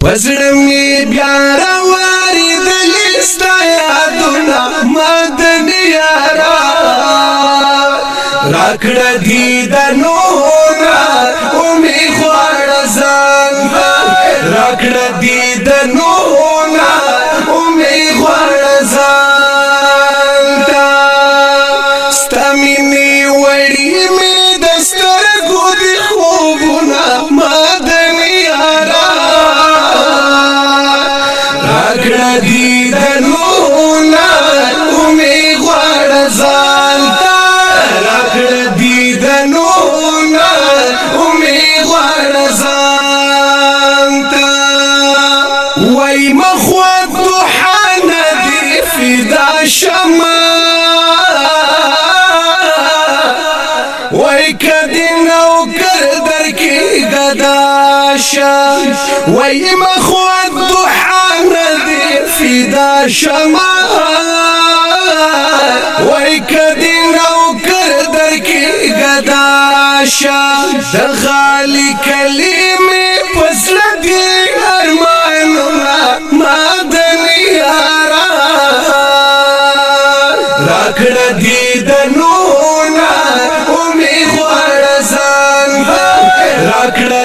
پزړمی بیا راواری د لستا یادونه مدني یارا راکړه دي د نونا اومې خواړه ځان راکړه دي د نونا اومې خواړه ځان ستا مینې وړي مې د سترګو د خوبونه مدني یارا راکړه دي د نونا اومې خواړه ځان راکړه دي د نونا اومې خواړه ځان وای مخوت دوحانه دي فدا شمه وای کدی نوکر درکی گداشا وای مخوت دوحانه دي فدا شمه وای کدی نوکر درکی گداشا د غالی کلمه پسله دی ارمانونه مدني یارا راکړه دي د نونا اومې خواړه ځان راکړه